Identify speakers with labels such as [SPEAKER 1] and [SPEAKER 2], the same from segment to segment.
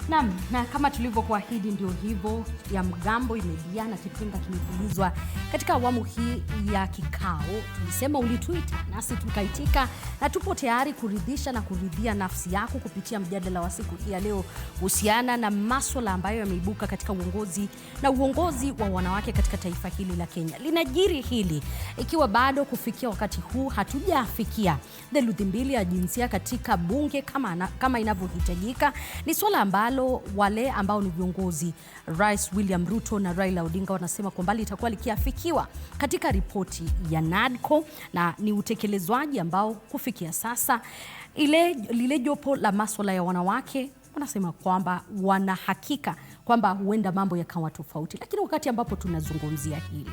[SPEAKER 1] Na kama tulivyokuahidi ndio hivyo, ya mgambo imelia na kipenga kimepulizwa katika awamu hii ya kikao. Tulisema ulituita nasi tukaitika, na tupo tayari kuridhisha na kuridhia nafsi yako kupitia mjadala wa siku hii ya leo kuhusiana na masuala ambayo yameibuka katika uongozi wa wanawake katika taifa hili la Kenya. Linajiri hili ikiwa bado kufikia wakati huu hatujafikia theluthi mbili ya jinsia katika bunge kama inavyohitajika. Ni swala ambalo wale ambao ni viongozi Rais William Ruto na Raila Odinga wanasema kwamba litakuwa likiafikiwa katika ripoti ya NADCO, na ni utekelezwaji ambao kufikia sasa lile jopo la masuala ya wanawake wanasema kwamba wana hakika kwamba huenda mambo yakawa tofauti. Lakini wakati ambapo tunazungumzia hili,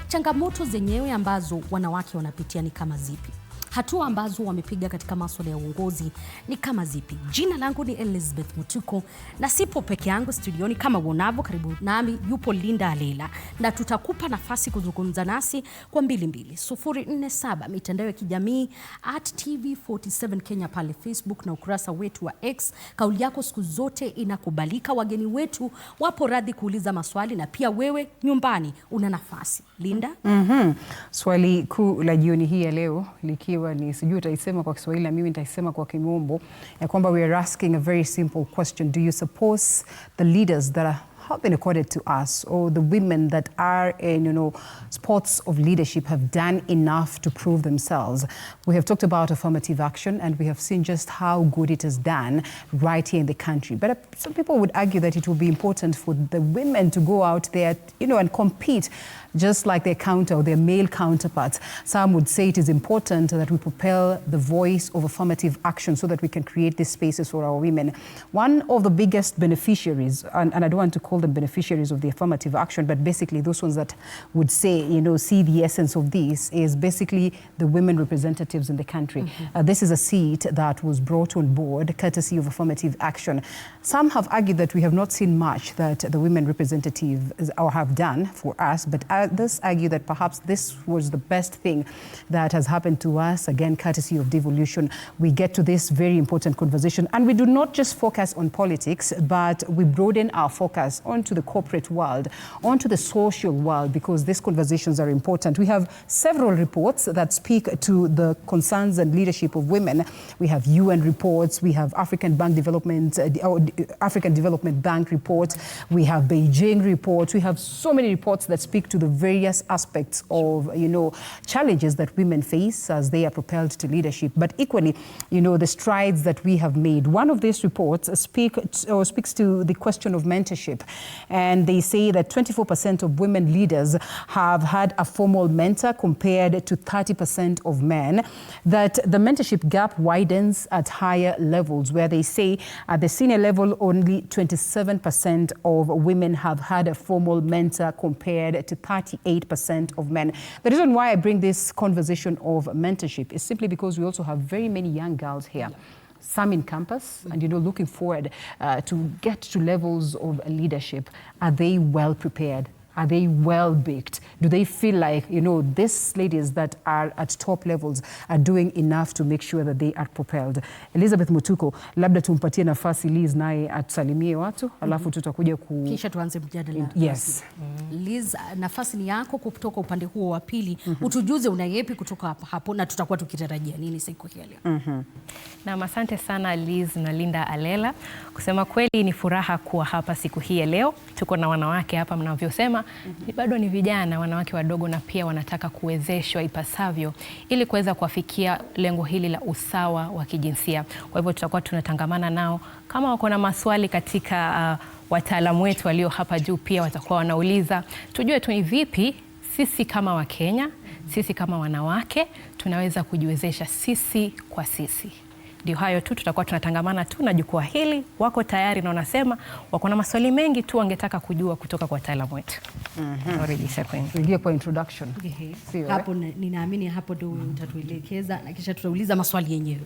[SPEAKER 1] changamoto zenyewe ambazo wanawake wanapitia ni kama zipi? Hatua ambazo wamepiga katika masuala ya uongozi ni kama zipi? Jina langu ni Elizabeth Mutuko na sipo peke yangu studioni kama uonavyo. Karibu nami yupo Linda Alela, na tutakupa nafasi kuzungumza nasi kwa 22047 mitandao ya kijamii @TV47 Kenya pale Facebook na ukurasa wetu wa X. Kauli yako siku zote inakubalika. Wageni wetu wapo radhi kuuliza maswali, na pia wewe nyumbani una nafasi. Linda?
[SPEAKER 2] Swali kuu la jioni hii ya leo likiwa ni, sijui utaisema kwa Kiswahili na mimi nitaisema kwa Kimombo, ya kwamba we are asking a very simple question: do you support the leaders that have been accorded to us, or the women that are in spots of leadership have done enough to prove themselves? We have talked about affirmative action, and we have seen just how good it has done right here in the country. But some people would argue that it will be important for the women to go out there, and compete just like their male counterparts. Some would say it is important that we propel the voice of affirmative action so that we can create these spaces for our women. One of the biggest beneficiaries, and I don't want to call them beneficiaries of the affirmative action, but basically those ones that would say, see the essence of this, is basically the women representatives in the country. This is a seat that was brought on board courtesy of affirmative action. Some have argued that we have not seen much that the women representatives have done for us, but others argue that perhaps this was the best thing that has happened to us, again, courtesy of devolution. We get to this very important conversation, and we do not just focus on politics, but we broaden our focus onto the corporate world, onto the social world, because these conversations are important. We have several reports that speak to the concerns and leadership of women. We have UN reports, we have African Development Bank reports, we have Beijing reports, we have so many reports that speak to the various aspects of, challenges that women face as they are propelled to leadership. But equally, the strides that we have made. One of these reports speaks to the question of mentorship. And they say that 24% of women leaders have had a formal mentor compared to 30% of men. That the mentorship gap widens at higher levels, where they say at the senior level, only 27% of women have had a formal mentor compared to 38% of men. The reason why I bring this conversation of mentorship is simply because we also have very many young girls here. Some in campus, and looking forward to get to levels of leadership. Are they well prepared? Are they well baked? Do they feel like, these ladies that are at top levels are doing enough to make sure that they are propelled? Elizabeth Mutuko, labda tumpatie nafasi Liz naye atusalimie watu, alafu tutakuja
[SPEAKER 1] kisha tuanze mjadala.
[SPEAKER 2] Yes.
[SPEAKER 1] Liz, nafasi ni yako kutoka upande huo wa pili. Utujuze una yepi kutoka hapo, na tutakuwa tukitarajia nini siku hii leo.
[SPEAKER 3] Na asante sana Liz na Linda Alela. Kusema kweli ni furaha kuwa hapa siku hii ya leo. Tuko na wanawake hapa mnavyosema, bado ni vijana, wanawake wadogo, na pia wanataka kuwezeshwa ipasavyo ili kuweza kufikia lengo hili la usawa wa kijinsia. Kwa hivyo tutakuwa tunatangamana nao. Kama wako na maswali katika wataalamu wetu walio hapa juu, pia watakuwa wanauliza, tujue tu ni vipi sisi kama Wakenya, sisi kama wanawake tunaweza kujiwezesha sisi kwa sisi. Ndio hayo tu, tutakuwa tunatangamana tu na jukwaa hili. Wako tayari na wanasema wako na maswali mengi tu wangetaka kujua kutoka kwa wataalamu wetu.
[SPEAKER 2] Tuingie kwa introduction.
[SPEAKER 1] Hapo ninaamini hapo ndio utatuelekeza, na kisha tutauliza maswali yenyewe.